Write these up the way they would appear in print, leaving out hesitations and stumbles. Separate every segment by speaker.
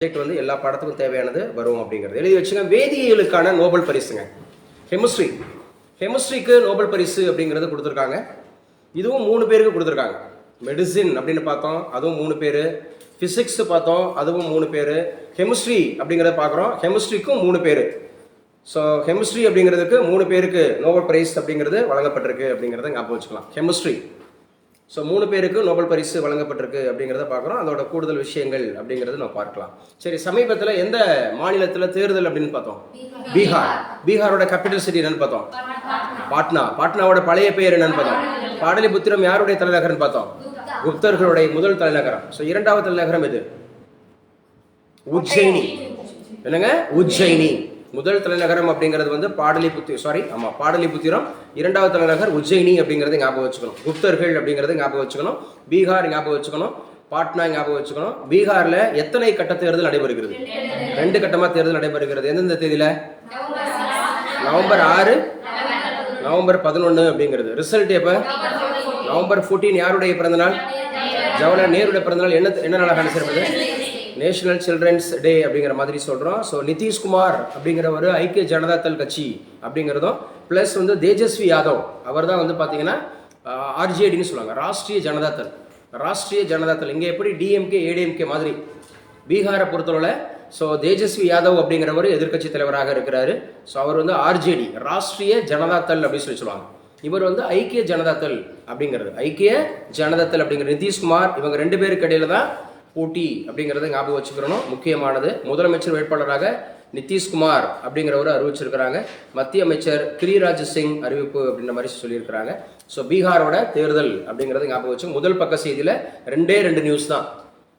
Speaker 1: Subject வந்து எல்லா பாடத்துக்கும் தேவையானது வரும் அப்படிங்கிறது எழுதி வச்சுங்க. வேதியியலுக்கான நோபல் பரிசுங்க கெமிஸ்ட்ரிக்கு நோபல் பரிசு அப்படிங்கிறது கொடுத்துருக்காங்க. இதுவும் 3 பேருக்கு கொடுத்துருக்காங்க. மெடிசின் அப்படின்னு பார்த்தோம், அதுவும் 3 பேர். ஃபிசிக்ஸ் பார்த்தோம், அதுவும் 3 பேர். கெமிஸ்ட்ரி அப்படிங்கிறத பார்க்குறோம், கெமிஸ்ட்ரிக்கும் 3 பேர். ஸோ கெமிஸ்ட்ரி அப்படிங்கிறதுக்கு 3 பேருக்கு நோபல் பிரைஸ் அப்படிங்கிறது வழங்கப்பட்டிருக்கு அப்படிங்கிறத ஞாபகம் வச்சுக்கலாம். கெமிஸ்ட்ரி ஸோ 3 பேருக்கு நோபல் பரிசு வழங்கப்பட்டிருக்கு அப்படிங்கிறத பார்க்குறோம். அதோட கூடுதல் விஷயங்கள் அப்படிங்கிறது நம்ம பார்க்கலாம். சரி, சமீபத்தில் எந்த மாநிலத்தில் தேர்தல் அப்படின்னு பார்த்தோம்? பீகாரோட கேபிட்டல் சிட்டி என்னன்னு பார்த்தோம்? பாட்னாவோட பழைய பெயர் என்னன்னு பார்த்தோம்? பாடலிபுத்திரம் யாருடைய தலைநகரம் பார்த்தோம்? குப்தர்களுடைய முதல் தலைநகரம். ஸோ 2வது தலைநகரம் எது? உஜ்ஜயினி. என்னங்க? உஜ்ஜயினி. முதல் தலைநகரம் அப்படிங்கிறது வந்து பாடலிபுத்திரம். 2வது தலைநகர் உஜ்ஜயினி அப்படிங்கிறத ஞாபகம் வச்சுக்கணும். குப்தர்கள் அப்படிங்கிறத ஞாபகம் வச்சுக்கணும். பீகார் ஞாபகம் வச்சுக்கணும். பாட்னா ஞாபகம் வச்சுக்கணும். பீகார்ல எத்தனை கட்ட தேர்தல் நடைபெறுகிறது? 2 கட்டமா தேர்தல் நடைபெறுகிறது. எந்தெந்த தேதியில? நவம்பர் 6, நவம்பர் 11 அப்படிங்கிறது. ரிசல்ட் எப்ப? நவம்பர் 14 யாருடைய பிறந்தநாள்? ஜவஹர்லால் நேருடைய பிறந்தநாள். என்ன நாளாக அனுசரிப்பது? நேஷனல் சில்ட்ரன்ஸ் டே அப்படிங்கிற மாதிரி சொல்கிறோம். ஸோ நிதிஷ்குமார் அப்படிங்கிற ஒரு ஐக்கிய ஜனதாதள் கட்சி அப்படிங்கிறதும் ப்ளஸ் வந்து தேஜஸ்வி யாதவ் அவர் தான் வந்து பார்த்தீங்கன்னா ஆர்ஜேடின்னு சொல்லுவாங்க, ராஷ்ட்ரிய ஜனதாதள். இங்கே எப்படி டிஎம்கே ஏடிஎம்கே மாதிரி பீகாரை பொறுத்தவரை ஸோ தேஜஸ்வி யாதவ் அப்படிங்கிறவர் எதிர்கட்சி தலைவராக இருக்கிறாரு. ஸோ அவர் வந்து ஆர்ஜேடி, ராஷ்ட்ரிய ஜனதாதள் அப்படின்னு சொல்லுவாங்க. இவர் வந்து ஐக்கிய ஜனதாதள் அப்படிங்கிறது. நிதிஷ்குமார் இவங்க 2 பேருக்கு இடையில தான் போட்டி அப்படிங்கிறத ஞாபகம் வச்சுக்கிறணும். முக்கியமானது, முதலமைச்சர் வேட்பாளராக நிதிஷ்குமார் அப்படிங்கிறவரை அறிவிச்சிருக்கிறாங்க. மத்திய அமைச்சர் கிரிராஜ் சிங் அறிவிப்பு அப்படின்ற மாதிரி சொல்லியிருக்கிறாங்க. ஸோ பீகாரோட தேர்தல் அப்படிங்கிறத ஞாபகம் வச்சு முதல் பக்க செய்தியில் 2 நியூஸ் தான்.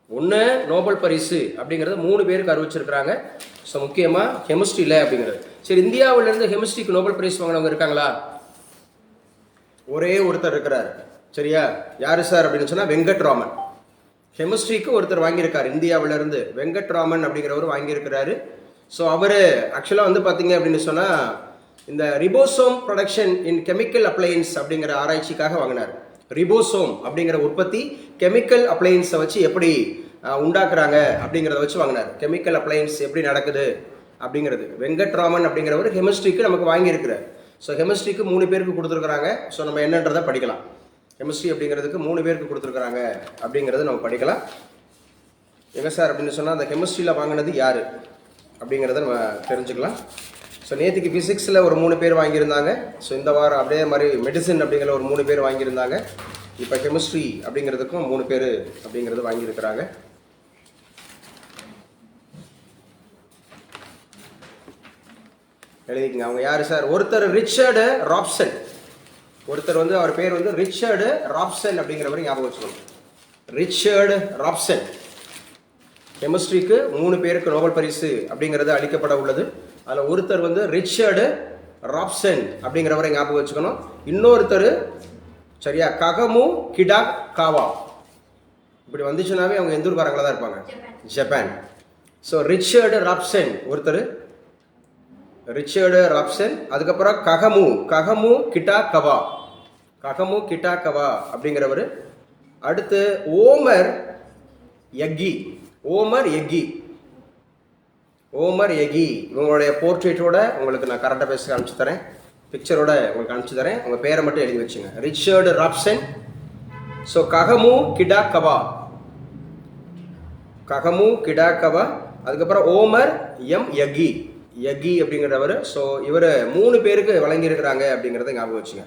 Speaker 1: ஒன்று நோபல் பரிசு அப்படிங்கிறது 3 பேருக்கு அறிவிச்சிருக்கிறாங்க. ஸோ முக்கியமாக கெமிஸ்ட்ரியில் அப்படிங்கிறது. சரி, இந்தியாவிலிருந்து கெமிஸ்ட்ரிக்கு நோபல் பரிசு வாங்கினவங்க இருக்காங்களா? ஒரே ஒருத்தர் இருக்கிறார். சரியா? யாரு சார் அப்படின்னு சொன்னால் வெங்கட்ராமன். கெமிஸ்ட்ரிக்கு ஒருத்தர் வாங்கியிருக்காரு இந்தியாவிலிருந்து. வெங்கட்ராமன் அப்படிங்கிறவர் வாங்கியிருக்கிறாரு. ஸோ அவர் ஆக்சுவலாக வந்து பார்த்தீங்க அப்படின்னு சொன்னால் இந்த ribosome production in chemical appliances அப்படிங்கிற ஆராய்ச்சிக்காக வாங்கினார். ரிபோசோம் அப்படிங்கிற உற்பத்தி கெமிக்கல் அப்ளையன்ஸை வச்சு எப்படி உண்டாக்குறாங்க அப்படிங்கிறத வச்சு வாங்கினார். கெமிக்கல் அப்ளையன்ஸ் எப்படி நடக்குது அப்படிங்கிறது வெங்கட்ராமன் அப்படிங்கிறவர் கெமிஸ்ட்ரிக்கு நமக்கு வாங்கியிருக்கிறார். ஸோ கெமிஸ்ட்ரிக்கு 3 பேருக்கு கொடுத்துருக்குறாங்க. ஸோ நம்ம என்னன்றதை படிக்கலாம். கெமிஸ்ட்ரி அப்படிங்கிறதுக்கு 3 பேருக்கு கொடுத்துருக்குறாங்க அப்படிங்கிறது நம்ம படிக்கலாம். எங்க சார் அப்படின்னு சொன்னால் அந்த கெமிஸ்ட்ரியில் வாங்கினது யார் அப்படிங்கிறத நம்ம தெரிஞ்சுக்கலாம். ஸோ நேற்றுக்கு ஃபிசிக்ஸில் ஒரு 3 பேர் வாங்கியிருந்தாங்க. ஸோ இந்த வாரம் அப்படியே மாதிரி மெடிசின் அப்படிங்கிற ஒரு 3 பேர் வாங்கியிருந்தாங்க. இப்போ கெமிஸ்ட்ரி அப்படிங்கிறதுக்கும் 3 பேர் அப்படிங்கிறது வாங்கியிருக்கிறாங்க. எழுதிக்கங்க. அவங்க யார் சார்? ஒருத்தர் ரிச்சர்டு ராப்சன். ஒருத்தர் வந்து அவர் பேர் வந்து ரிச்சர்டு ராப்சன் அப்படிங்கிறவரை ஞாபகம் வச்சுக்கணும். Richard Raphson. கெமிஸ்ட்ரிக்கு 3 பேருக்கு நோபல் பரிசு அப்படிங்கிறது அளிக்கப்பட உள்ளது. அதில் ஒருத்தர் வந்து ரிச்சர்டு ராப்சன் அப்படிங்கிறவரை ஞாபகம் வச்சுக்கணும். இன்னொருத்தர் சரியா ககமு கிடாகாவா. இப்படி வந்துச்சுனாவே அவங்க எந்த ஊர்காரங்களா தான் இருப்பாங்க? ஜப்பான். ஸோ ரிச்சர்டு ராப்சன் ஒருத்தர், அதுக்கப்புறம் ககமு கிடாகவா அப்படிங்கிறவர். அடுத்து ஓமர் எக்கி. இவங்களுடைய போர்ட்ரேட்டோட உங்களுக்கு நான் கரெக்டாக பேச அனுப்பிச்சு தரேன், பிக்சரோட உங்களுக்கு அனுப்பிச்சு தரேன். உங்கள் பேரை மட்டும் எழுதி வச்சுங்க. Richard Raphson. ஸோ ககமு கிடாகவா, அதுக்கப்புறம் ஓமர் எக்கி அப்படிங்கிறவர். ஸோ இவர் 3 பேருக்கு வழங்கியிருக்கிறாங்க அப்படிங்கிறத ஞாபகம் வச்சுங்க.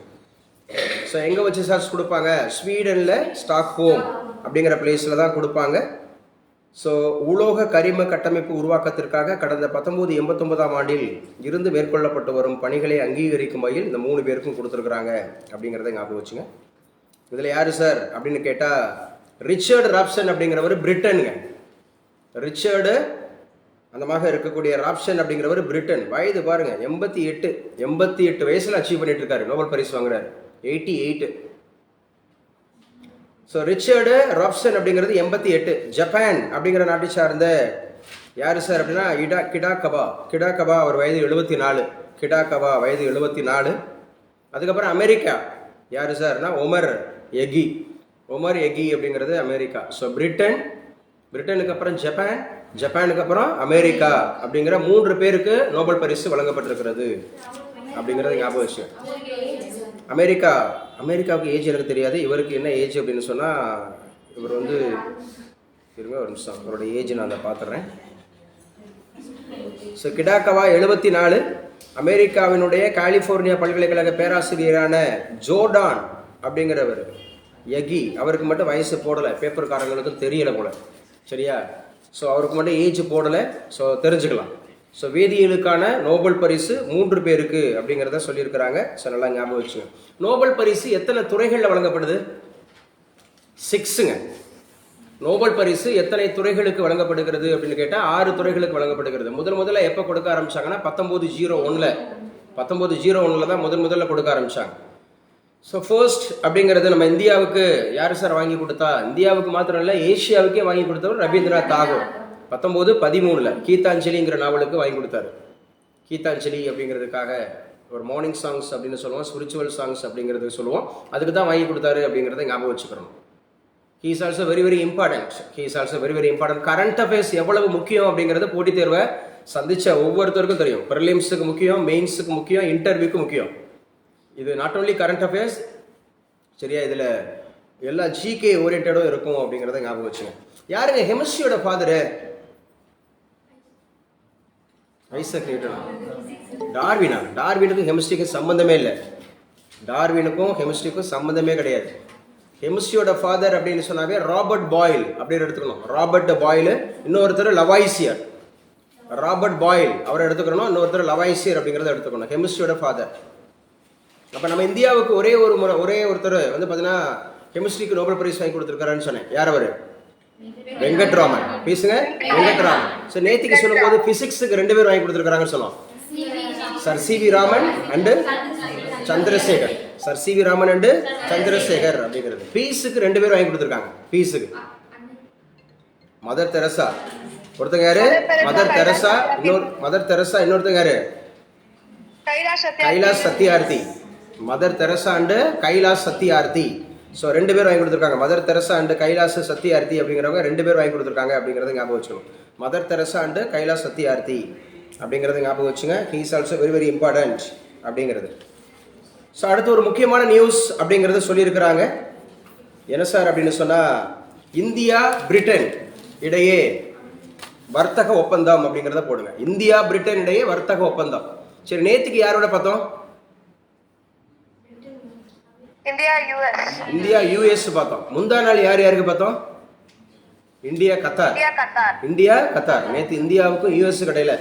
Speaker 1: ஸோ எங்கே வச்சு சார்ஜ் கொடுப்பாங்க? ஸ்வீடனில் ஸ்டாக்ஹோம் அப்படிங்கிற பிளேஸில் தான் கொடுப்பாங்க. ஸோ உலோக கரிம கட்டமைப்பு உருவாக்கத்திற்காக கடந்த 1989ஆம் ஆண்டில் இருந்து மேற்கொள்ளப்பட்டு வரும் பணிகளை அங்கீகரிக்கும் வகையில் இந்த 3 பேருக்கும் கொடுத்துருக்குறாங்க அப்படிங்கிறத ஞாபகம் வச்சுங்க. இதில் யார் சார் அப்படின்னு கேட்டால் ரிச்சர்டு ராப்சன் அப்படிங்கிறவர் பிரிட்டனுங்க. ரிச்சர்டு அந்த மாதிரி இருக்கக்கூடிய ராப்சன் அப்படிங்கிறவர் பிரிட்டன். வயது பாருங்க 88 வயசுல அச்சீவ் பண்ணிட்டு இருக்காரு. நோபல் பரிசு வாங்குறாரு 88. ஸோ ரிச்சர்டு ராப்சன் அப்படிங்கிறது 88. ஜப்பான் அப்படிங்கிற நாட்டை சார்ந்த யாரு சார் அப்படின்னா கிடாகவா. அவர் வயது 74. அதுக்கப்புறம் அமெரிக்கா யாரு சார்னா ஒமர் எக்கி அப்படிங்கிறது அமெரிக்கா. ஸோ பிரிட்டனுக்கு அப்புறம் ஜப்பான், ஜப்பானுக்கு அப்புறம் அமெரிக்கா அப்படிங்கிற 3 பேருக்கு நோபல் பரிசு வழங்கப்பட்டிருக்கிறது அப்படிங்கிறது ஞாபகம் வச்சு. அமெரிக்காவுக்கு ஏஜ் எனக்கு தெரியாது. இவருக்கு என்ன ஏஜ் அப்படின்னு சொன்னால், இவர் வந்து இருங்க ஒரு நிமிஷம், அவரோட ஏஜ் நான் அதை பார்த்துட்றேன். ஸோ கிடாகவா 74, அமெரிக்காவினுடைய கலிஃபோர்னியா பல்கலைக்கழக பேராசிரியரான ஜோர்டான் அப்படிங்கிறவர் யகி, அவருக்கு மட்டும் வயசு போடலை, பேப்பர்காரங்களுக்கும் தெரியலை போல, சரியா? ஸோ அவருக்கு மட்டும் ஏஜ் போடலை. ஸோ தெரிஞ்சுக்கலாம். ஸோ வேதியியலுக்கான நோபல் பரிசு 3 பேருக்கு அப்படிங்கிறத சொல்லியிருக்கிறாங்க. ஸோ நல்லா ஞாபகம் வச்சுங்க. நோபல் பரிசு எத்தனை துறைகளில் வழங்கப்படுது? 6ங்க. நோபல் பரிசு எத்தனை துறைகளுக்கு வழங்கப்படுகிறது அப்படின்னு கேட்டால் 6 துறைகளுக்கு வழங்கப்படுகிறது. முதல்ல எப்போ கொடுக்க ஆரம்பிச்சாங்கன்னா 1901 தான் முதல்ல கொடுக்க ஆரம்பிச்சாங்க. ஸோ ஃபர்ஸ்ட் அப்படிங்கிறது நம்ம இந்தியாவுக்கு யார் சார் வாங்கி கொடுத்தா? இந்தியாவுக்கு மாத்திரம் இல்லை, ஏஷியாவுக்கே வாங்கி கொடுத்தவர் ரவீந்திரநாத் தாகூர் 1913 கீதாஞ்சலிங்கிற நாவலுக்கு வாங்கி கொடுத்தாரு. கீதாஞ்சலி அப்படிங்கிறதுக்காக ஒரு மார்னிங் சாங்ஸ் அப்படின்னு சொல்லுவோம், ஸ்பிரிச்சுவல் சாங்ஸ் அப்படிங்கிறது சொல்லுவோம், அதுக்கு தான் வாங்கி கொடுத்தாரு அப்படிங்கிறத ஞாபகம் வச்சுக்கிறோம். He is also very important. Current affairs எவ்வளவு முக்கியம் அப்படிங்கிறது போட்டித் தேர்வை சந்திச்ச ஒவ்வொருத்தருக்கும் தெரியும். ப்ரிலிம்ஸுக்கு முக்கியம், மெயின்ஸுக்கு முக்கியம், இன்டர்வியூக்கு முக்கியம். இது நாட் ஓன்லி கரண்ட் அஃபேர்ஸ், சரியா? இதில் எல்லா ஜிகே ஓரியன்டும் இருக்கும் அப்படிங்கிறத ஞாபகம் வச்சுங்க. யாருங்க கெமிஸ்ட்ரியோட ஃபாதரு? Isaac Newton. டார்வினுக்கும் கெமிஸ்ட்ரிக்கும் சம்மந்தமே இல்லை. டார்வினுக்கும் கெமிஸ்ட்ரிக்கும் சம்மந்தமே கிடையாது. கெமிஸ்ட்ரியோட ஃபாதர் அப்படின்னு சொன்னாவே ராபர்ட் பாயில் அப்படின்னு எடுத்துக்கணும். ராபர்ட் பாயில், இன்னொருத்தர் லவாய்சியர். ராபர்ட் பாயில் அவரை எடுத்துக்கணும், இன்னொருத்தர் லவாய்சியர் அப்படிங்கிறத எடுத்துக்கணும். கெமிஸ்ட்ரியோட ஃபாதர். அப்போ நம்ம இந்தியாவுக்கு ஒரே ஒருத்தர் வந்து பார்த்தீங்கன்னா கெமிஸ்ட்ரிக்கு நோபல் பிரைஸ் வாங்கி கொடுத்துருக்காருன்னு சொன்னேன். யார் அவர்? வெங்கட்ராமன். பேசுங்க, வெங்கட்ராமன். ஸோ நேத்திக்கு சொல்லும்போது பிசிக்ஸுக்கு 2 பேர் வாங்கி கொடுத்துருக்காங்கன்னு சொன்னோம். Sir C V. Raman and Chandrasekhar. Sir C V. Raman and Chandrasekhar அப்படிங்கிறது. பீஸுக்கு 2 பேர் வாங்கி கொடுத்துருக்காங்க. பீஸுக்கு மதர் தெரசா ஒருத்தங்க யாரு? Mother Teresa. இன்னொருத்தங்க யாரு? Kailash Satyarthi. Mother Teresa and Kailash Satyarthi. So 2 பேர் வாங்கி கொடுத்துருக்காங்க. Mother Teresa and Kailash Satyarthi அப்படிங்கிறவங்க 2 பேர் வாங்கி கொடுத்துருக்காங்க அப்படிங்கிறத ஞாபகம் வச்சுக்கணும். Mother Teresa and Kailash Satyarthi அப்படிங்கிறத ஞாபகம் வச்சுங்க. He is also very important அப்படிங்கிறது. ஸோ அடுத்து ஒரு முக்கியமான நியூஸ் அப்படிங்கிறத சொல்லியிருக்கிறாங்க. என்ன சார் அப்படின்னு சொன்னால், இந்தியா பிரிட்டன் இடையே வர்த்தக ஒப்பந்தம் அப்படிங்கிறத போடுங்க. இந்தியா பிரிட்டன் இடையே வர்த்தக ஒப்பந்தம். சரி, நேற்றுக்கு யாரோட பார்த்தோம்? இந்தியா யுஎஸ் பார்த்தோம். முந்தா நாள் யாருக்கு பார்த்தோம்? India Qatar. நேற்று இந்தியாவுக்கும் யுஎஸ் இடையில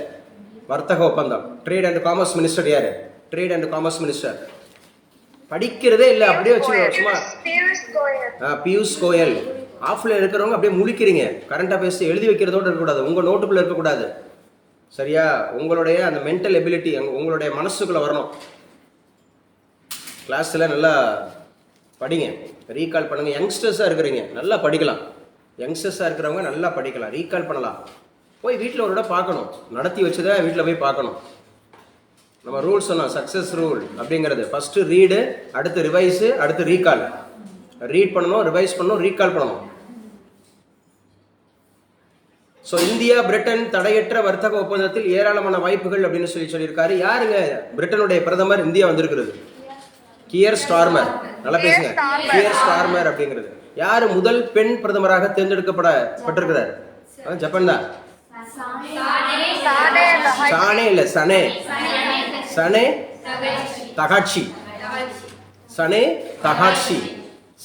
Speaker 1: வர்த்தக ஒப்பந்தம். ட்ரேட் அண்ட் காமர்ஸ் மினிஸ்டர் யாரு? படிக்கிறதே இல்லை, அப்படியே வச்சு சும்மா பியூஷ் கோயல். ஆஃப்ல இருக்கிறவங்க அப்படியே முழிக்கிறீங்க. கரண்ட் அஃபேர்ஸ் எழுதி வைக்கிறதோடு இருக்கக்கூடாது, உங்க நோட்டுக்குள்ள இருக்கக்கூடாது, சரியா? உங்களுடைய அந்த மென்டல் எபிலிட்டி உங்களுடைய மனசுக்குள்ள வரணும். கிளாஸ்ல நல்லா படிங்க, ரீகால் பண்ணுங்க. யங்ஸ்டர்ஸாக இருக்கிறீங்க, நல்லா படிக்கலாம். யங்ஸ்டர்ஸாக இருக்கிறவங்க நல்லா படிக்கலாம், ரீகால் பண்ணலாம். போய் வீட்டில் ஒரு இடம் பார்க்கணும், நடத்தி வச்சுதான் வீட்டில் போய் பார்க்கணும். நம்ம ரூல் சொன்னோம், சக்ஸஸ் ரூல் அப்படிங்கிறது. ஃபஸ்ட்டு ரீடு, அடுத்து ரிவைஸு, அடுத்து ரீகால். ரீட் பண்ணணும், ரிவைஸ் பண்ணணும், ரீகால் பண்ணணும். ஸோ இந்தியா பிரிட்டன் தடையற்ற வர்த்தக ஒப்பந்தத்தில் ஏராளமான வாய்ப்புகள் அப்படின்னு சொல்லியிருக்காரு. யாருங்க பிரிட்டனுடைய பிரதமர் இந்தியா வந்திருக்கிறது? Gear Starmer. நல்லா பேசுங்க. கியர் ஸ்டார்மர் அப்படிங்கிறது யாரு முதல் பெண் பிரதமராக தேர்ந்தெடுக்கப்பட்டிருக்கிறார்? ஜப்பான் தான். சானே இல்ல, சனே தகாட்சி.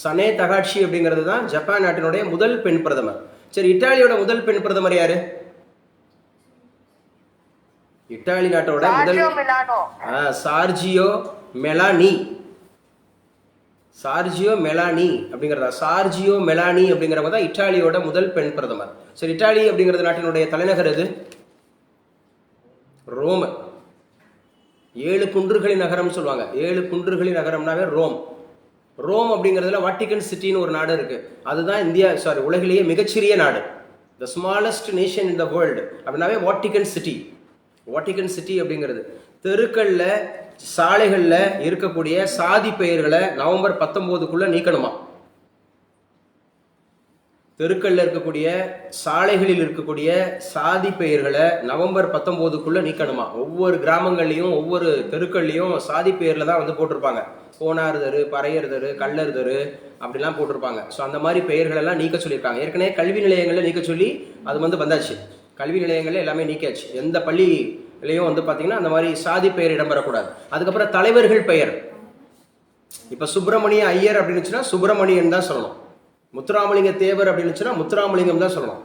Speaker 1: சனே தகாட்சி அப்படிங்கிறது தான் ஜப்பான் நாட்டினுடைய முதல் பெண் பிரதமர். சரி, இத்தாலியோட முதல் பெண் பிரதமர் யாரு? இத்தாலி நாட்டோட முதல் சார்ஜியோ மெலானி. அப்படிங்கிறவங்க தான் இத்தாலியோட முதல் பெண் பிரதமர். சரி, இத்தாலி அப்படிங்கிறது நாட்டினுடைய தலைநகர் எது? ரோம். 7 குன்றுகளின் நகரம் சொல்லுவாங்க. 7 குன்றுகளின் நகரம்னாவே ரோம். ரோம் அப்படிங்கிறதுல வாட்டிகன் சிட்டின்னு ஒரு நாடு இருக்கு. அதுதான் உலகிலேயே மிகச்சிறிய நாடு. The smallest nation in the world அப்படின்னாவே வாட்டிகன் சிட்டி அப்படிங்கிறது. தெருக்கள்ல சாலைகளில் இருக்கக்கூடிய சாதி பெயர்களை நவம்பர் 19க்குள்ள நீக்கணுமா? தெருக்கள்ல இருக்கக்கூடிய சாலைகளில் இருக்கக்கூடிய சாதி பெயர்களை நவம்பர் 19க்குள்ள நீக்கணுமா. ஒவ்வொரு கிராமங்கள்லையும் ஒவ்வொரு தெருக்கள்லையும் சாதி பெயர்ல தான் வந்து போட்டிருப்பாங்க. கோனார் தெரு, பறையர் தெரு, கள்ளர் தெரு அப்படிலாம் போட்டிருப்பாங்க. ஸோ அந்த மாதிரி பெயர்கள் எல்லாம் நீக்க சொல்லியிருக்காங்க. ஏற்கனவே கல்வி நிலையங்கள்ல நீக்க சொல்லி அது வந்து வந்தாச்சு. கல்வி நிலையங்கள்ல எல்லாமே நீக்காச்சு. எந்த பள்ளியிலையும் வந்து பாத்தீங்கன்னா அந்த மாதிரி சாதி பெயர் இடம்பெறக்கூடாது. அதுக்கப்புறம் தலைவர்கள் பெயர், இப்ப சுப்பிரமணிய ஐயர் அப்படின்னு சுப்பிரமணியன் தான் சொல்லணும். முத்துராமலிங்க தேவர் அப்படின்னு முத்துராமலிங்கம் தான் சொல்லணும்.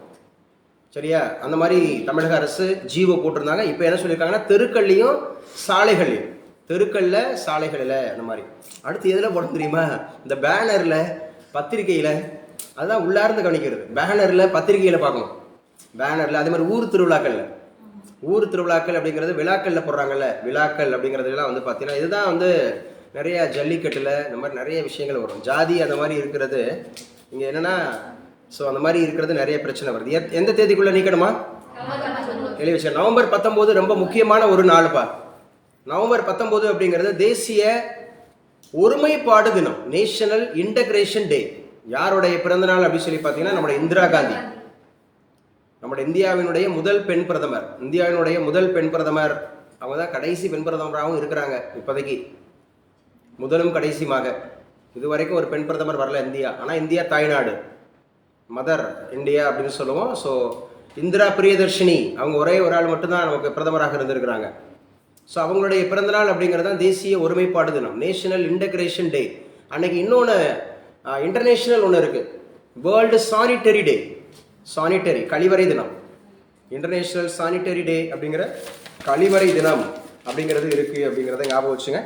Speaker 1: சரியா? அந்த மாதிரி தமிழக அரசு ஜீவோ போட்டிருந்தாங்க. இப்போ என்ன சொல்லியிருக்காங்கன்னா தெருக்கள்லையும் சாலைகள்லையும், தெருக்கள்ல சாலைகளில் அந்த மாதிரி. அடுத்து எதில் போட தெரியுமா? இந்த பேனர்ல பத்திரிகையில, அதுதான் உள்ளார்ந்து கவனிக்கிறது. பேனர்ல பத்திரிகையில பார்க்கணும். பேனர்ல அதே மாதிரி ஊர் திருவிழாக்கள் அப்படிங்கிறது விழாக்கள்ல போடுறாங்கல்ல, விழாக்கள் அப்படிங்கிறதுலாம் வந்து பார்த்தீங்கன்னா இதுதான் வந்து நிறைய ஜல்லிக்கட்டுல இந்த மாதிரி நிறைய விஷயங்கள் வரும். ஜாதி அந்த மாதிரி இருக்கிறது இங்க என்னன்னா, ஸோ அந்த மாதிரி இருக்கிறது நிறைய பிரச்சனை வருது. எந்த தேதிக்குள்ள நீக்கணுமா? தெளிவு விஷயம். நவம்பர் 19 ரொம்ப முக்கியமான ஒரு நாள்ப்பா. நவம்பர் 19 அப்படிங்கிறது தேசிய ஒருமைப்பாடு தினம், நேஷனல் இன்டகிரேஷன் டே. யாருடைய பிறந்த நாள் அப்படின்னு சொல்லி பார்த்தீங்கன்னா நம்முடைய இந்திரா காந்தி, நம்முடைய இந்தியாவினுடைய முதல் பெண் பிரதமர். இந்தியாவினுடைய முதல் பெண் பிரதமர் அவங்க தான் கடைசி பெண் பிரதமராகவும் இருக்கிறாங்க இப்போதைக்கு, முதலும் கடைசியுமாக. இதுவரைக்கும் ஒரு பெண் பிரதமர் வரல இந்தியா. ஆனால் இந்தியா தாய்நாடு, மதர் இந்தியா அப்படின்னு சொல்லுவோம். ஸோ இந்திரா பிரியதர்ஷினி அவங்க ஒரே ஒரு ஆள் மட்டும்தான் நமக்கு பிரதமராக இருந்திருக்கிறாங்க. ஸோ அவங்களுடைய பிறந்தநாள் அப்படிங்கிறது தான் தேசிய ஒருமைப்பாடு தினம், நேஷனல் இன்டகிரேஷன் டே. அன்னைக்கு இன்னொன்று இன்டர்நேஷனல் ஒன்று இருக்கு, வேர்ல்டு சானிட்டரி டே. சானிட்டரி கழிவறை தினம், இன்டர்நேஷனல் சானிட்டரி டே அப்படிங்கிற கழிவறை தினம் அப்படிங்கிறது இருக்கு அப்படிங்கிறத ஞாபகம் வச்சுங்க.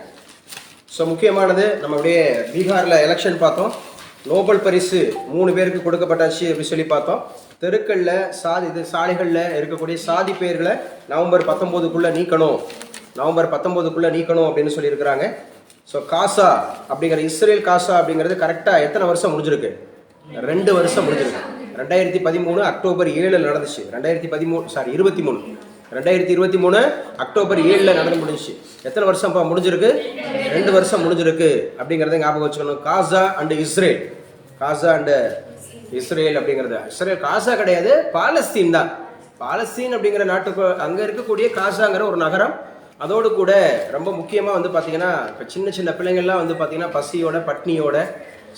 Speaker 1: ஸோ முக்கியமானது நம்ம அப்படியே பீகாரில் எலெக்ஷன் பார்த்தோம். நோபல் பரிசு 3 பேருக்கு கொடுக்கப்பட்டாச்சு அப்படின்னு சொல்லி பார்த்தோம். தெருக்களில் சாலைகளில் இருக்கக்கூடிய சாதி பெயர்களை நவம்பர் 19க்குள்ள நீக்கணும், நவம்பர் 19க்குள்ள நீக்கணும் அப்படின்னு சொல்லியிருக்கிறாங்க. ஸோ காசா அப்படிங்கிற இஸ்ரேல் காசா அப்படிங்கிறது கரெக்டாக எத்தனை வருஷம் முடிஞ்சிருக்கு? 2 வருஷம் முடிஞ்சிருக்கு. 2013 அக்டோபர் 7 நடந்துச்சு. 2023 அக்டோபர் 7 நடந்து முடிஞ்சிச்சு. எத்தனை வருஷம் முடிஞ்சிருக்கு? 2 வருஷம் முடிஞ்சிருக்கு அப்படிங்கிறத ஞாபகம் வச்சுக்கணும். Gaza and Israel, Gaza and Israel அப்படிங்கிறது, இஸ்ரேல் காசா கிடையாது, பாலஸ்தீன் தான். பாலஸ்தீன் அப்படிங்கிற நாட்டுக்கு அங்கே இருக்கக்கூடிய காசாங்கிற ஒரு நகரம். அதோடு கூட ரொம்ப முக்கியமாக வந்து பார்த்தீங்கன்னா இப்போ சின்ன சின்ன பிள்ளைங்கள்லாம் வந்து பார்த்தீங்கன்னா பசியோட பட்னியோட,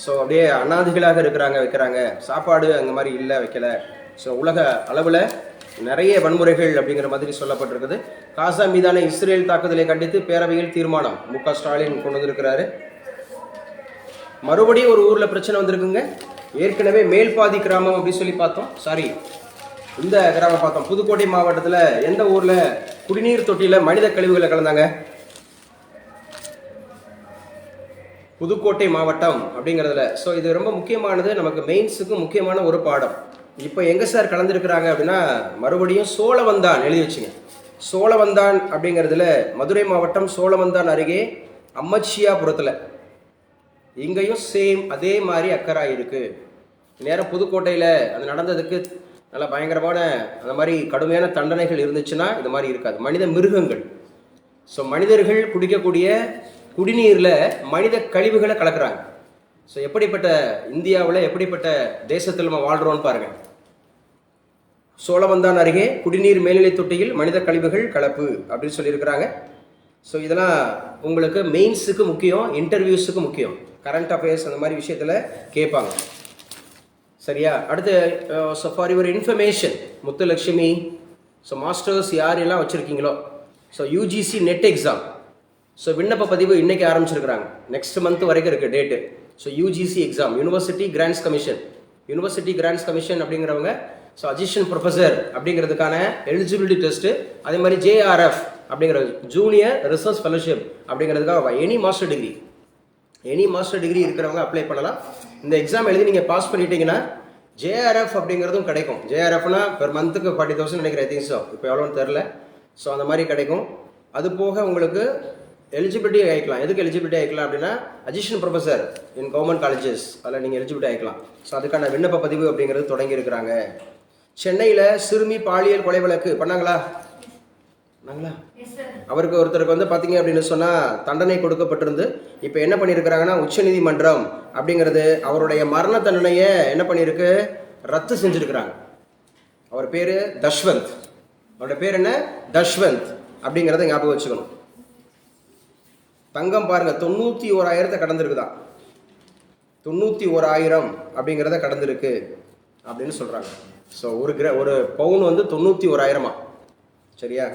Speaker 1: ஸோ அப்படியே அனாதைகளாக வைக்கிறாங்க. சாப்பாடு அந்த மாதிரி இல்லை, வைக்கல. ஸோ உலக அளவில் நிறைய வன்முறைகள் அப்படிங்கிற மாதிரி சொல்லப்பட்டிருக்குது. காசா மீதான இஸ்ரேல் தாக்குதலை கண்டித்து பேரவையில் தீர்மானம் மு.க. ஸ்டாலின் கொண்டு வந்திருக்கிறாரு. மறுபடியும் ஒரு ஊர்ல பிரச்சனை வந்திருக்குங்க. ஏற்கனவே மேல்பாதி கிராமம் அப்படின்னு சொல்லி பார்த்தோம், இந்த கிராமம் பார்த்தோம். புதுக்கோட்டை மாவட்டத்தில் எந்த ஊர்ல குடிநீர் தொட்டியில மனித கழிவுகளை கலந்தாங்க? புதுக்கோட்டை மாவட்டம் அப்படிங்கிறதுல. ஸோ இது ரொம்ப முக்கியமானது, நமக்கு மெயின்ஸுக்கு முக்கியமான ஒரு பாடம். இப்போ எங்கே சார் கலந்துருக்கிறாங்க அப்படின்னா மறுபடியும் சோழவந்தான் எழுதி வச்சுங்க. சோழவந்தான் அப்படிங்கிறதுல மதுரை மாவட்டம் சோழவந்தான் அருகே அம்மச்சியாபுரத்தில், இங்கேயும் சேம் அதே மாதிரி அக்கறை இருக்கு. நேரம் புதுக்கோட்டையில் அது நடந்ததுக்கு நல்லா பயங்கரமான அந்த மாதிரி கடுமையான தண்டனைகள் இருந்துச்சுன்னா இது மாதிரி இருக்காது. மனித மிருகங்கள், ஸோ மனிதர்கள் குடிக்கக்கூடிய குடிநீரில் மனித கழிவுகளை கலக்குறாங்க. ஸோ எப்படிப்பட்ட இந்தியாவில் எப்படிப்பட்ட தேசத்தில் நம்ம வாழ்கிறோன்னு பாருங்கள். சோழவந்தான் அருகே குடிநீர் மேல்நிலை தொட்டியில் மனித கழிவுகள் கலப்பு அப்படின்னு சொல்லியிருக்கிறாங்க. ஸோ இதெல்லாம் உங்களுக்கு மெயின்ஸுக்கு முக்கியம், இன்டர்வியூஸுக்கு முக்கியம், கரண்ட் அஃபேர்ஸ் அந்த மாதிரி விஷயத்தில் கேட்பாங்க. சரியா? அடுத்து for your information Muthulakshmi, so masters யாரெல்லாம் வச்சுருக்கீங்களோ, so UGC NET exam, so விண்ணப்ப பதிவு இன்னைக்கு ஆரம்பிச்சிருக்கிறாங்க. நெக்ஸ்ட் மந்த் வரைக்கும் இருக்குது date. So UGC exam, university grants commission அப்படிங்கிறவங்க ஸோ அசிஸ்டன்ட் ப்ரொஃபஸர் அப்படிங்கிறதுக்கான எலிஜிபிலிட்டி டெஸ்ட்டு, அதே மாதிரி JRF அப்படிங்கிற ஜூனியர் ரிசர்ச் ஃபெலோஷிப் அப்படிங்கிறதுக்காக எனி மாஸ்டர் டிகிரி இருக்கிறவங்க அப்ளை பண்ணலாம். இந்த எக்ஸாம் எழுதி நீங்கள் பாஸ் பண்ணிட்டீங்கன்னா JRF அப்படிங்கிறதும் கிடைக்கும். JRFனா பெர் மந்த்துக்கு 40,000 நினைக்கிறேன், ஐ திங்க் ஸோ. இப்போ எவ்வளோன்னு தெரில. ஸோ அந்த மாதிரி கிடைக்கும். அது போக உங்களுக்கு எலிஜிபிலிட்டி ஆகிக்கலாம். எதுக்கு எலிஜிபிலிட்டி ஆகிக்கலாம் அப்படின்னா assistant professor in government colleges, அதில் நீங்கள் எலிஜிபிலிட்டி ஆகிக்கலாம். ஸோ அதுக்கான விண்ணப்ப பதிவு அப்படிங்கிறது தொடங்கி இருக்கிறாங்க. சென்னையில் சிறுமி பாலியல் கொலை வழக்கு பண்ணாங்களா? அவருக்கு ஒருத்தருக்கு வந்து பார்த்தீங்க அப்படின்னு சொன்னால் தண்டனை கொடுக்கப்பட்டிருந்து இப்போ என்ன பண்ணியிருக்கிறாங்கன்னா உச்சநீதிமன்றம் அப்படிங்கிறது அவருடைய மரண தண்டனையை என்ன பண்ணியிருக்கு, ரத்து செஞ்சிருக்கிறாங்க. அவர் பேர் தஷ்வந்த். அவரோட பேர் என்ன? தஷ்வந்த் அப்படிங்கிறத ஞாபகம் வச்சுக்கணும். தங்கம் பாருங்க 91,000 கடந்திருக்குதான். 91,000 அப்படிங்கிறத கடந்திருக்கு அப்படின்னு சொல்றாங்க. ஸோ ஒரு பவுன் வந்து 91,000. சரியா?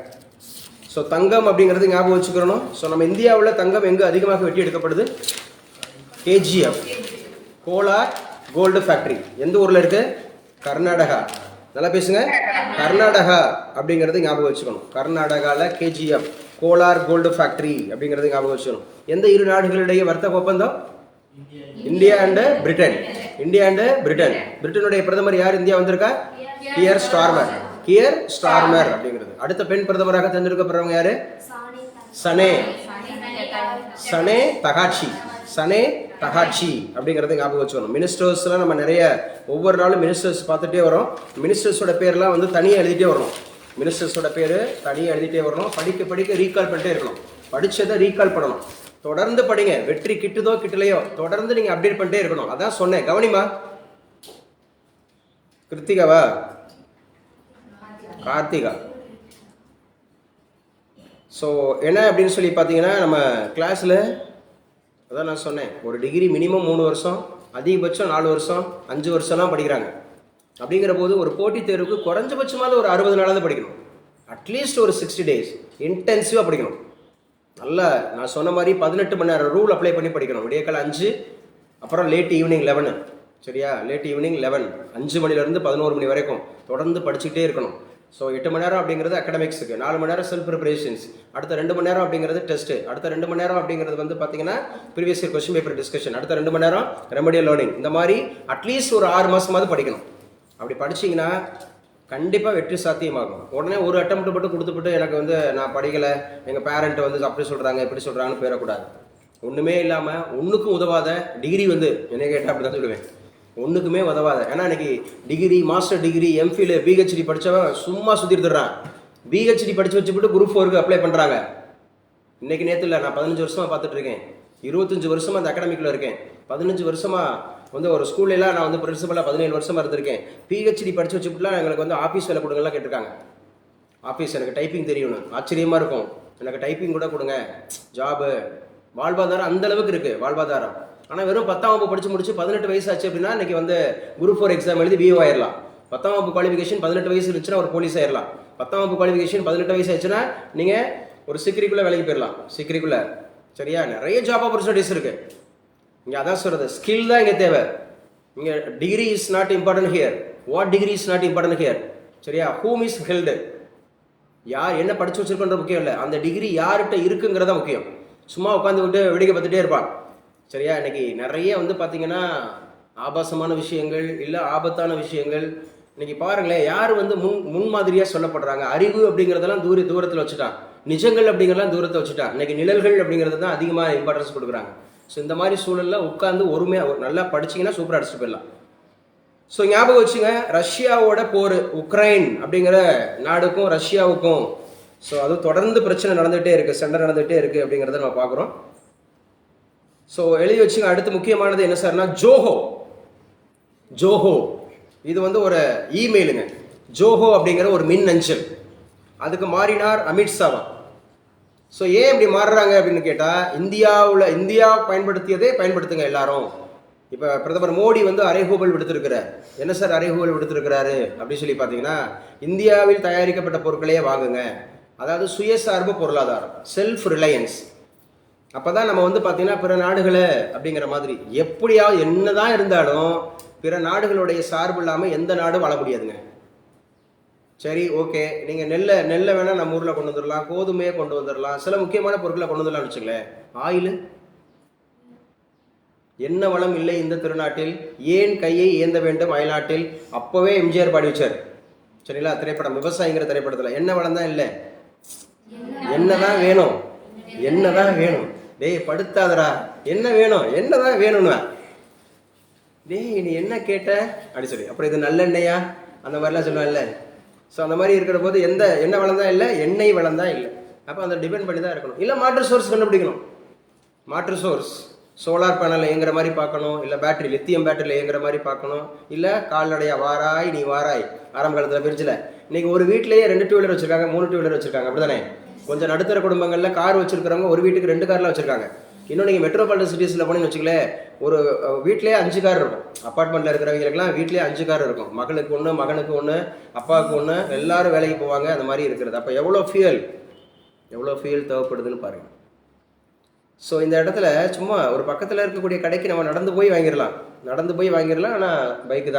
Speaker 1: ஸோ தங்கம் அப்படிங்கிறது ஞாபகம் வச்சுக்கிறணும். ஸோ நம்ம இந்தியாவில் தங்கம் எங்கே அதிகமாக வெட்டி எடுக்கப்படுது? KGF, Kolar gold factory. எந்த ஊரில் இருக்கு? கர்நாடகா. நல்லா பேசுங்க. கர்நாடகா அப்படிங்கிறது ஞாபகம் வச்சுக்கணும். கர்நாடகாவில் KGF, கோலார் கோல்டு ஃபேக்ட்ரி அப்படிங்கிறது ஞாபகம் வச்சுக்கணும். எந்த இரு நாடுகளிடையே வர்த்தக ஒப்பந்தம்? India and Britain. India and Britain. பிரிட்டனுடைய பிரதமர் யார் இந்தியா வந்திருக்கா? Gear Starmer. கியர் ஸ்டார்மர் அப்படிங்கிறது. அடுத்த பெண் பிரதமராக தேர்ந்தெடுக்கப்படுறவங்க யாரு? Sanae Sanae Takaichi. Sanae Takaichi அப்படிங்கிறது ஞாபகம் வச்சுக்கணும். மினிஸ்டர்ஸ்லாம் நம்ம நிறைய ஒவ்வொரு நாளும் மினிஸ்டர்ஸ் பார்த்துட்டே வரோம். மினிஸ்டர்ஸோட பேர்லாம் வந்து தனியாக எழுதிட்டே வரணும். மினிஸ்டர்ஸோட பேர் தனியாக எழுதிட்டே வரணும். படிக்க படிக்க ரீகால் பண்ணிட்டே இருக்கணும். படித்ததை ரீகால் பண்ணணும். தொடர்ந்து படிங்க. வெற்றி கிட்டுதோ கிட்டலையோ தொடர்ந்து நீங்கள் அப்டேட் பண்ணிட்டே இருக்கணும். அதான் சொன்னேன். கவனிமா. கிருத்திகாவா? கார்த்திகா. ஸோ என்ன அப்படின்னு சொல்லி பார்த்தீங்கன்னா நம்ம கிளாஸில் அதான் நான் சொன்னேன். ஒரு டிகிரி மினிமம் 3 வருஷம், அதிகபட்சம் 4 வருஷம், 5 வருஷம்லாம் படிக்கிறாங்க. அப்படிங்கிற போது ஒரு போட்டித் தேர்வுக்கு குறைஞ்சபட்சமாவது ஒரு 60 நாளாவது படிக்கணும். அட்லீஸ்ட் ஒரு 60 days இன்டென்சிவாக படிக்கணும். நல்லா நான் சொன்ன மாதிரி 18 மணி நேரம் ரூல் அப்ளை பண்ணி படிக்கணும். விடியக்கால 5, அப்புறம் லேட் ஈவினிங் 11. சரியா? லேட் ஈவினிங் 11, 5 மணிலேருந்து 11 மணி வரைக்கும் தொடர்ந்து படிச்சுக்கிட்டே இருக்கணும். ஸோ 8 மணி நேரம் அப்படிங்கிறது அகடமிக்ஸுக்கு, 4 மணி நேரம் செல்ஃப் ப்ரிப்பரேஷன்ஸ், அடுத்த 2 மணி நேரம் அப்படிங்கிறது டெஸ்ட்டு, அடுத்த 2 மணி நேரம் அப்படிங்கிறது வந்து பார்த்தீங்கன்னா previous year question paper discussion, அடுத்த 2 மணி நேரம் ரெமடியல் லேர்னிங். இந்த மாதிரி அட்லீஸ்ட் ஒரு 6 மாதமாவது படிக்கணும். அப்படி படிச்சிங்கன்னா கண்டிப்பாக வெற்றி சாத்தியமாகும். உடனே ஒரு அட்டம்ப்ட் மட்டும் கொடுத்துட்டு எனக்கு வந்து நான் படிக்கலை, எங்கள் பேரண்ட்டை வந்து அப்படி சொல்கிறாங்க இப்படி சொல்கிறாங்கன்னு போயிடக்கூடாது. ஒன்றுமே இல்லாமல் ஒன்றுக்கும் உதவாத டிகிரி வந்து என்னை கேட்டால் அப்படி தான் சொல்லுவேன். ஒன்றுக்குமே உதவாத. ஏன்னா இன்னைக்கு degree, master degree, MPhil, PhD படித்தவன் சும்மா சுற்றிட்டுறான். பிஹெச்டி படித்து வச்சுக்கிட்டு குரூப் 4க்கு அப்ளை பண்ணுறாங்க. இன்றைக்கி நேற்று இல்லை, நான் 15 வருஷமாக பார்த்துட்டு இருக்கேன். 25 வருஷமாக அந்த அகாடமிக்கில் இருக்கேன். 15 வருஷமாக வந்து ஒரு ஸ்கூல்லாம் நான் வந்து பிரின்சிபலாக 17 வருஷமாக இருந்திருக்கேன். பிஹெச்டி படித்து வச்சுக்கிட்டுலாம் எங்களுக்கு வந்து ஆஃபீஸ் வேலை கொடுங்கலாம் கேட்டிருக்காங்க. ஆஃபீஸ் எனக்கு டைப்பிங் தெரியும்னு ஆச்சரியமாக இருக்கும். எனக்கு டைப்பிங் கூட கொடுங்க, ஜாபு, வாழ்வாதாரம் அந்த அளவுக்கு இருக்குது வாழ்வாதாரம். ஆனால் வெறும் 10ஆம் வகுப்பு படித்து முடிச்சு 18 வயசு ஆச்சு அப்படின்னா இன்றைக்கி வந்து குரூப் 4 எக்ஸாம் எழுதி பிஓ ஆயிடலாம். 10ஆம் வகுப்பு குவாலிஃபிகேஷன் 18 வயசு இருந்துச்சுன்னா ஒரு போலீஸ் ஆயிடலாம். 10ஆம் வகுப்பு குவாலிஃபிகேஷன் 18 வயசு ஆச்சுன்னா நீங்கள் ஒரு சிக்ரிக்குள்ளே வேலைக்கு போயிடலாம். சிக்ரிக்குள்ளே. சரியா? நிறைய ஜாப் ஆப்பர்ச்சுனிட்டிஸ் இருக்குது. இங்கே அதான் சொல்கிறது, ஸ்கில் தான் இங்கே தேவை. இங்கே degree is not important here. What degree is not important here. சரியா? Whom is held. யார் என்ன படித்து வச்சிருக்கோன்ற முக்கியம் இல்லை, அந்த டிகிரி யார்கிட்ட இருக்குங்கிறதா முக்கியம். சும்மா உட்காந்து விட்டு வேடிக்கை பார்த்துட்டே இருப்பான். சரியா? இன்னைக்கு நிறைய வந்து பார்த்தீங்கன்னா ஆபாசமான விஷயங்கள், இல்லை ஆபத்தான விஷயங்கள். இன்னைக்கு பாருங்களேன், யார் வந்து முன்மாதிரியாக சொல்லப்படுறாங்க. அறிவு அப்படிங்கிறதெல்லாம் தூரத்தில் வச்சுட்டான். நிஜங்கள் அப்படிங்கிறதெல்லாம் தூரத்தை வச்சுட்டான். இன்னைக்கு நிழல்கள் அப்படிங்கிறது தான் அதிகமாக இம்பார்ட்டன்ஸ் கொடுக்குறாங்க. ஸோ இந்த மாதிரி சூழலில் உட்காந்து ஒருமையாக நல்லா படிச்சிங்கன்னா சூப்பராக அடிச்சுட்டு போயிடலாம். ஸோ ஞாபகம் வச்சுங்க, ரஷ்யாவோட போர், உக்ரைன் அப்படிங்கிற நாடுக்கும் ரஷ்யாவுக்கும். ஸோ அது தொடர்ந்து பிரச்சனை நடந்துகிட்டே இருக்குது, சண்டை நடந்துகிட்டே இருக்குது அப்படிங்கிறத நம்ம பார்க்குறோம். ஸோ எழுதி வச்சுங்க. அடுத்து முக்கியமானது என்ன சார்னா ஜோஹோ. ஜோஹோ இது வந்து ஒரு இமெயிலுங்க. ஜோஹோ அப்படிங்கிற ஒரு மின் அஞ்சல். அதுக்கு மாறினார் அமித்ஷாவா. ஸோ ஏன் இப்படி மாறுறாங்க அப்படின்னு கேட்டால், இந்தியா பயன்படுத்தியதே பயன்படுத்துங்க எல்லாரும். இப்போ பிரதமர் மோடி வந்து அறைகூவல் விடுத்திருக்கிறார். என்ன சார் அறைகூவல் விடுத்திருக்கிறாரு அப்படின்னு சொல்லி பார்த்தீங்கன்னா, இந்தியாவில் தயாரிக்கப்பட்ட பொருட்களையே வாங்குங்க. அதாவது சுயசார்பு பொருளாதாரம், செல்ஃப் ரிலையன்ஸ். அப்போ தான் நம்ம வந்து பார்த்தீங்கன்னா பிற நாடுகளை அப்படிங்கிற மாதிரி எப்படியாவது என்னதான் இருந்தாலும் பிற நாடுகளுடைய சார்பு இல்லாமல் எந்த நாடும் வாழ முடியாதுங்க. சரி, ஓகே, நீங்கள் நெல்லை வேணால் நம்ம ஊரில் கொண்டு வந்துடலாம், கோதுமையை கொண்டு வந்துடலாம், சில முக்கியமான பொருட்களை கொண்டு வந்துடலாம்னு வச்சுங்களேன். ஆயில், என்ன வளம் இல்லை இந்த திருநாட்டில், ஏன் கையை ஏந்த வேண்டும் அயல்நாட்டில். அப்போவே எம்ஜிஆர் பாடி வச்சார். சரிங்களா? திரைப்படம் விவசாயிங்கிற திரைப்படத்தில் என்ன வளம் தான் இல்லை, என்னதான் வேணும், என்னதான் வேணும். டேய் படுத்தாதரா, என்ன வேணும், என்னதான் வேணும்னா, டேய் நீ என்ன கேட்ட அப்படி சொல்லி, அப்புறம் இது நல்லெண்ணெயா அந்த மாதிரிலாம் சொல்லுவாங்கல்ல. ஸோ அந்த மாதிரி இருக்கிற போது எண்ணெய் வளம் தான் இல்லை, எண்ணெய் வளம் தான் இல்லை. அப்போ அதை டிபெண்ட் பண்ணி தான் இருக்கணும். இல்லை மாற்று சோர்ஸ் கண்டுபிடிக்கணும். மாற்று சோர்ஸ் சோலார் பேனலில் இயங்குற மாதிரி பார்க்கணும், இல்லை பேட்டரி லித்தியம் பேட்டரியில் இயங்குற மாதிரி பார்க்கணும், இல்லை கால்நடையா வாராய் நீ வாராய் ஆரம்ப காலத்தில் பிரிட்ஜில். இன்றைக்கி ஒரு வீட்லேயே 2 டூ வீலர் வச்சுருக்காங்க, 3 டூ வீலர் வச்சுருக்காங்க, அப்படி தானே? கொஞ்சம் நடுத்தர குடும்பங்களில் கார் வச்சுருக்கிறவங்க ஒரு வீட்டுக்கு 2 கார்லாம் வச்சுருக்காங்க. இன்னும் நீங்கள் மெட்ரோபாலிட்டன் சிட்டிஸில் போனீங்கன்னு வச்சுக்கலேன், ஒரு வீட்லேயே 5 கார் இருக்கும். அப்பார்ட்மெண்ட்டில் இருக்கிறவங்களுக்குலாம் வீட்லேயே 5 கார் இருக்கும். மகளுக்கு ஒன்று, மகனுக்கு ஒன்று, அப்பாவுக்கு ஒன்று, எல்லாரும் வேலைக்கு போவாங்க, அந்த மாதிரி இருக்கிறது. அப்போ எவ்வளோ ஃபியூல் தேவைப்படுதுன்னு பாருங்கள். ஸோ இந்த இடத்துல சும்மா ஒரு பக்கத்தில் இருக்கக்கூடிய கடைக்கு நம்ம நடந்து போய் வாங்கிடலாம். ஆனால் பைக்கு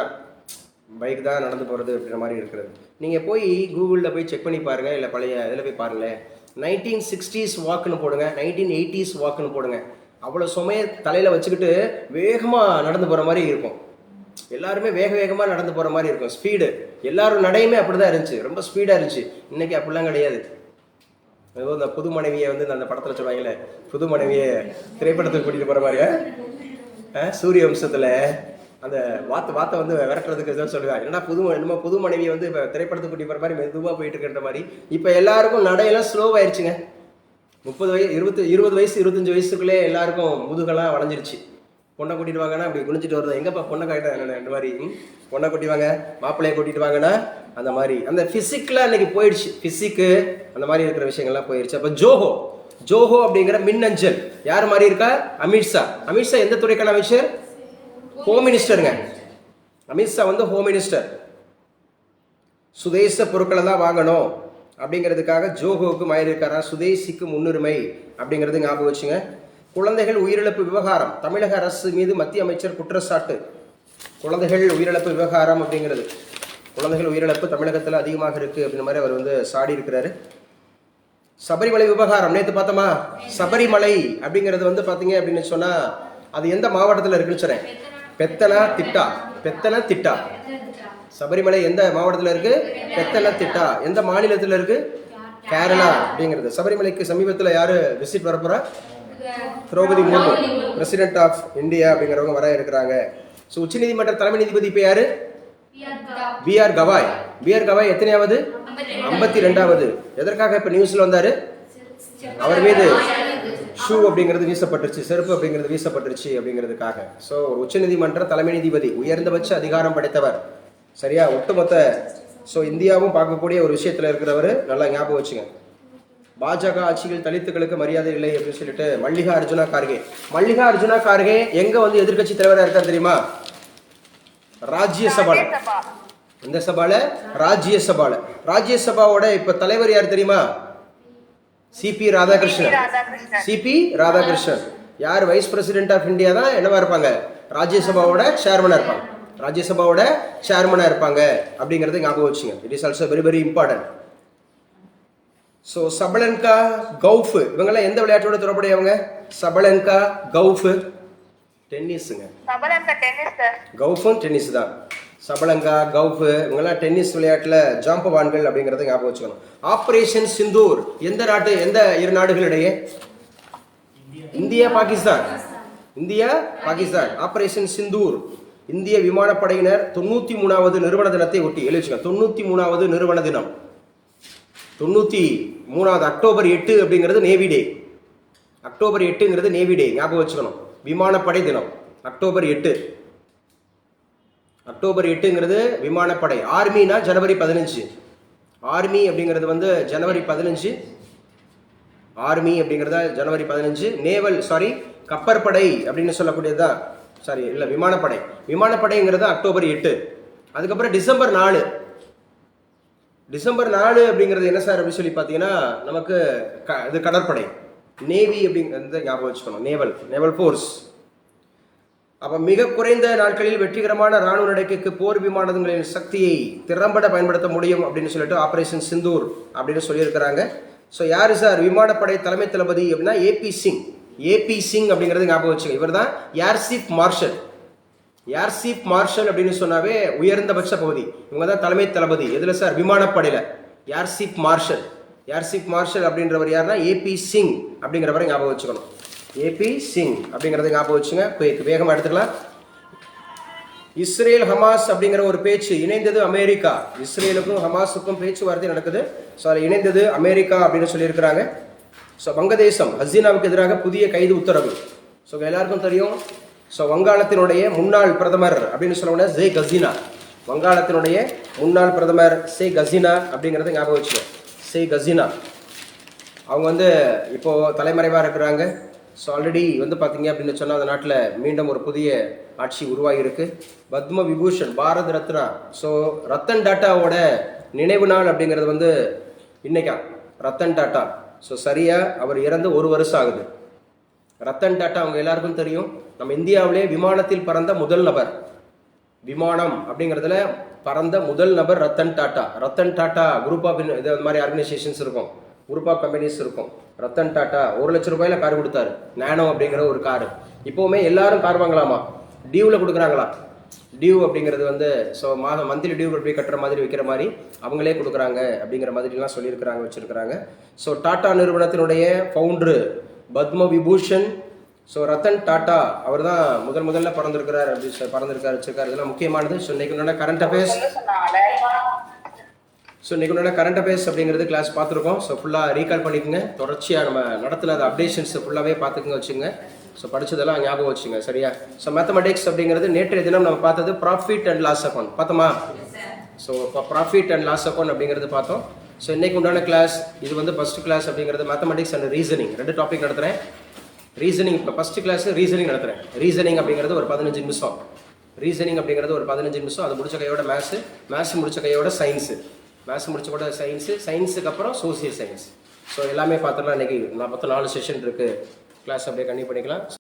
Speaker 1: தான் நடந்து போகிறது அப்படின்ற மாதிரி இருக்கிறது. நீங்கள் போய் கூகுளில் போய் செக் பண்ணி பாருங்கள், இல்லை பழைய இதில் போய் பாருங்களேன். 1960s வாக்குன்னு போடுங்க, 1980s வாக்குன்னு போடுங்க. அவ்வளோ சுமைய தலையில் வச்சுக்கிட்டு வேகமாக நடந்து போகிற மாதிரி இருக்கும். எல்லாருமே வேகமாக நடந்து போகிற மாதிரி இருக்கும். ஸ்பீடு எல்லாரும் நடையுமே அப்படி தான் இருந்துச்சு, ரொம்ப ஸ்பீடாக இருந்துச்சு. இன்றைக்கி அப்படிலாம் கிடையாது. ஏதோ இந்த புது மனைவியை வந்து அந்த படத்தில் சொல்லுவாங்களே, புது மனைவியை திரைப்படத்துக்கு கூட்டிகிட்டு போகிற மாதிரியா, சூரிய வம்சத்தில் அந்த வாத்தை வந்து விரட்டுறதுக்கு எதாவது சொல்லுவாங்க. என்னன்னா புது மனைவியை வந்து இப்போ திரைப்படத்துக்கு கூட்டிட்டு போகிற மாதிரி மெதுவாக போயிட்டு இருக்கிற மாதிரி. இப்போ எல்லாருக்கும் நடையெல்லாம் ஸ்லோவாயிருச்சுங்க. 30 வயசு 20 வயசு 25 வயசுக்குள்ளே எல்லாருக்கும் முதுகெல்லாம் வளைஞ்சிருச்சு. பொண்ணை கூட்டிட்டு வாங்கன்னா அப்படி குளிச்சுட்டு வருது, எங்கப்பா பொண்ணை காட்ட இந்த மாதிரி, பொண்ணை கூட்டிட்டு வாங்க, மாப்பிள்ளையை கூட்டிட்டு வாங்கன்னா அந்த மாதிரி அந்த ஃபிசிக்லாம் இன்னைக்கு போயிடுச்சு. ஃபிசிக்கு அந்த மாதிரி இருக்கிற விஷயங்கள்லாம் போயிடுச்சு. அப்போ ஜோஹோ அப்படிங்கிற மின்னஞ்சல் யார் மாதிரி இருக்கா? அமித்ஷா எந்த துறைக்கான அமைச்சர்? ஹோம் மினிஸ்டருங்க. அமித்ஷா வந்து ஹோம் மினிஸ்டர். சுதேச பொருட்களை தான் வாங்கணும் அப்படிங்கிறதுக்காக ஜோஹோவுக்கு மாறியிருக்காரா? சுதேசிக்கு முன்னுரிமை அப்படிங்கிறது ஞாபகம் வச்சுங்க. குழந்தைகள் உயிரிழப்பு விவகாரம், தமிழக அரசு மீது மத்திய அமைச்சர் குற்றச்சாட்டு. குழந்தைகள் உயிரிழப்பு விவகாரம் அப்படிங்கிறது, குழந்தைகள் உயிரிழப்பு தமிழகத்தில் அதிகமாக இருக்குது அப்படின்ற மாதிரி அவர் வந்து சாடி இருக்கிறாரு. சபரிமலை விவகாரம் நேற்று பார்த்தோமா? சபரிமலை அப்படிங்கிறது வந்து பார்த்தீங்க அப்படின்னு சொன்னால் அது எந்த மாவட்டத்தில் இருக்குன்னு சொன்னேன்? பெத்தன திட்டா. சபரிமலை எந்த மாவட்டத்தில் இருக்கு? பெத்தன திட்டா. எந்த மாநிலத்தில் இருக்கு? கேரளா அப்படிங்கிறது. சபரிமலைக்கு சமீபத்தில் யாரு விசிட் வரப்போறா? Droupadi Murmu, president of India அப்படிங்கிறவங்க வர இருக்கிறாங்க. ஸோ உச்சநீதிமன்ற தலைமை நீதிபதி இப்போ யாரு? பிஆர் கவாய் எத்தனையாவது? 52வது. எதற்காக இப்போ நியூஸ்ல வந்தாரு? அவர் மீது ஷூ அப்படிங்கிறது வீசப்பட்டுருச்சு, செருப்பு அப்படிங்கிறது வீசப்பட்டுருச்சு அப்படிங்கிறதுக்காக. ஸோ ஒரு உச்சநீதிமன்ற தலைமை நீதிபதி உயர்ந்தபட்ச அதிகாரம் படைத்தவர், சரியா? ஒட்டுமொத்த ஸோ இந்தியாவும் பார்க்கக்கூடிய ஒரு விஷயத்தில் இருக்கிறவர். நல்லா ஞாபகம் வச்சுங்க. பாஜக ஆட்சியில் தலித்துகளுக்கு மரியாதை இல்லை அப்படின்னு சொல்லிட்டு மல்லிகா அர்ஜுனா கார்கே எங்க வந்து எதிர்கட்சி தலைவராக இருக்கார் தெரியுமா? ராஜ்யசபால. இந்த சபால ராஜ்யசபாவோட இப்ப தலைவர் யார் தெரியுமா? சிபி ராதாகிருஷ்ணன். யார் வைஸ் பிரசிடென்ட் ஆஃப் இந்தியா தான் என்னவா இருப்பாங்க? ராஜ்யசபாவோட சேர்மனா இருப்பாங்க அப்படிங்கறது ஞாபகம் வச்சுங்க. It is also very very important. So Sabalenka, Gauff இவங்கெல்லாம் எந்த விளையாட்டோட தொடர்புடையவங்க? சபலன்கா, கவுஃப் டென்னிஸுங்க. கவுஃபும் டென்னிஸ் தான். சபலங்கா, கவுஃப் இவங்கெல்லாம் டென்னிஸ் விளையாட்டில் ஜாம்பவான்கள் அப்படிங்கிறத ஞாபகம் வச்சுக்கணும். ஆபரேஷன் சிந்தூர் எந்த 2 நாடுகளிடையே? இந்தியா பாகிஸ்தான். ஆபரேஷன் சிந்தூர் இந்திய விமானப்படையினர் 93வது நிறுவன தினத்தை ஒட்டி எழுதிச்சுங்க. 93வது நிறுவன தினம், 93வது அக்டோபர் 8 அப்படிங்கிறது நேவி டே. அக்டோபர் 8ங்கிறது நேவி டே, ஞாபகம் வச்சுக்கணும். விமானப்படை தினம் அக்டோபர் 8ங்கிறது விமானப்படை. ஆர்மினா ஜனவரி 15. ஆர்மி அப்படிங்கிறது வந்து ஜனவரி 15. ஆர்மி அப்படிங்கிறத ஜனவரி 15. நேவல் கப்பற்படை அப்படின்னு சொல்லக்கூடியதுதான். விமானப்படைங்கிறது அக்டோபர் 8. அதுக்கப்புறம் டிசம்பர் 4 அப்படிங்கிறது என்ன சார் அப்படின்னு சொல்லி பார்த்தீங்கன்னா நமக்கு இது கடற்படை, நேவி அப்படிங்கிறத ஞாபகம் வச்சுக்கணும். Naval force. அப்போ மிக குறைந்த நாட்களில் வெற்றிகரமான ராணுவ நடவடிக்கைக்கு போர் விமானங்களின் சக்தியை திறம்பட பயன்படுத்த முடியும் அப்படின்னு சொல்லிட்டு ஆபரேஷன் சிந்தூர் அப்படின்னு சொல்லியிருக்கிறாங்க. ஸோ யாரு சார் விமானப்படை தலைமை தளபதி அப்படின்னா? ஏபி சிங் அப்படிங்கிறது ஞாபகம் வச்சுங்க. இவர் தான் ஏர் சீஃப் மார்ஷல் அப்படின்னு சொன்னாவே உயர்ந்தபட்ச பகுதி. இவங்க தான் தலைமை தளபதி. எதுல சார்? விமானப்படையில. ஏர் சீஃப் மார்ஷல் அப்படின்றவர் யாருன்னா ஏபி சிங் அப்படிங்கிறவரை ஞாபகம் வச்சுக்கணும். ஏபி சிங் அப்படிங்கிறத ஞாபகம் வச்சுங்க. வேகமாக எடுத்துக்கலாம். இஸ்ரேல் ஹமாஸ் அப்படிங்கிற ஒரு பேச்சு இணைந்தது அமெரிக்கா. இஸ்ரேலுக்கும் ஹமாஸுக்கும் பேச்சுவார்த்தை நடக்குது. ஸோ அதில் இணைந்தது அமெரிக்கா அப்படின்னு சொல்லியிருக்கிறாங்க. ஸோ வங்கதேசம் ஹசீனாவுக்கு எதிராக புதிய கைது உத்தரவு. ஸோ எல்லாருக்கும் தெரியும். ஸோ வங்காளத்தினுடைய முன்னாள் பிரதமர் அப்படின்னு சொல்ல ஷேக் ஹசீனா, வங்காளத்தினுடைய முன்னாள் பிரதமர் ஷேக் ஹசீனா அப்படிங்கிறத ஞாபகம் வச்சுக்கோங்க. ஷேக் ஹசீனா அவங்க வந்து இப்போது தலைமறைவாக இருக்கிறாங்க. ஸோ ஆல்ரெடி வந்து பார்த்தீங்க அப்படின்னு சொன்னால் அந்த நாட்டில் மீண்டும் ஒரு புதிய ஆட்சி உருவாகியிருக்கு. பத்ம விபூஷன், பாரத் ரத்னா. ஸோ ரத்தன் டாட்டாவோட நினைவு நாள் அப்படிங்கிறது வந்து இன்னைக்கா, ரத்தன் டாட்டா. ஸோ சரியாக அவர் இறந்து 1 வருஷம் ஆகுது. ரத்தன் டாட்டா அவங்க எல்லாருக்கும் தெரியும். நம்ம இந்தியாவிலே விமானத்தில் பறந்த முதல் நபர், விமானம் அப்படிங்கிறதுல பறந்த முதல் நபர் ரத்தன் டாட்டா. ரத்தன் டாட்டா குரூப் ஆஃப் இது மாதிரி ஆர்கனைசேஷன்ஸ் இருக்கும், குரூப் ஆஃப் கம்பெனிஸ் இருக்கும். ரத்தன் டாட்டா 1 லட்சம் ரூபாயில கார் கொடுத்தாரு, நானோ அப்படிங்கிற ஒரு காரு. இப்போவுமே எல்லாரும் கார் வாங்கலாமா, டியூவில் கொடுக்குறாங்களா. டியூ அப்படிங்கிறது வந்து ஸோ மந்த்லி டியூ எப்படி கட்டுற மாதிரி வைக்கிற மாதிரி அவங்களே கொடுக்குறாங்க அப்படிங்கிற மாதிரிலாம் சொல்லியிருக்கிறாங்க, வச்சுருக்கிறாங்க. ஸோ டாட்டா நிறுவனத்தினுடைய ஃபவுண்டரு பத்ம விபூஷன். ஸோ ரத்தன் டாட்டா அவர் தான் முதல்ல பறந்துருக்கிறார், வச்சிருக்காரு. இதெல்லாம் முக்கியமானது. ஸோ இன்னைக்கு கரண்ட் அஃபேர்ஸ், கரண்ட் அஃபேர்ஸ் அப்படிங்கிறது கிளாஸ் பார்த்துருக்கோம். ஸோ ஃபுல்லாக ரீகால் பண்ணிக்கோங்க. தொடர்ச்சியாக நம்ம நடத்தின அந்த அப்டேஷன்ஸ் ஃபுல்லாகவே பார்த்துக்குங்க, வச்சுங்க. ஸோ படித்ததெல்லாம் ஞாபகம் வச்சுங்க, சரியா. ஸோ மேத்தமெட்டிக்ஸ் அப்படிங்கிறது நேற்றைய தினம் நம்ம பார்த்தது ப்ராஃபிட் அண்ட் லாஸ் அக்கௌண்ட் பார்த்தோமா. ஸோ இப்போ ப்ராஃபிட் அண்ட் லாஸ் அக்கௌண்ட் அப்படிங்கிறது பார்த்தோம். ஸோ இன்னைக்கு உண்டான கிளாஸ் இது வந்து ஃபர்ஸ்ட் கிளாஸ் அப்படிங்கிறது மேத்தமெட்டிக்ஸ் அண்ட் ரீசனிங் 2 டாபிக் நடத்துகிறேன். ரீசனிங் இப்போ ஃபர்ஸ்ட் கிளாஸ் ரீசனிங் நடத்துகிறேன். ரீசனிங் அப்படிங்கிறது ஒரு 15 நிமிஷம். ரீசனிங் அப்படிங்கிறது ஒரு 15 நிமிஷம். அது முடிச்ச கையோட மேத்ஸ் முடிச்ச கையோட சயின்ஸு, மேத்ஸ் முடிச்ச கூட சயின்ஸுக்கு அப்புறம் சோசியல் சயின்ஸ். ஸோ எல்லாமே பார்த்தோம்னா இன்றைக்கி 44 செஷன் இருக்குது. கிளாஸ் அப்படியே கண்டினியூ பண்ணிக்கலாம்.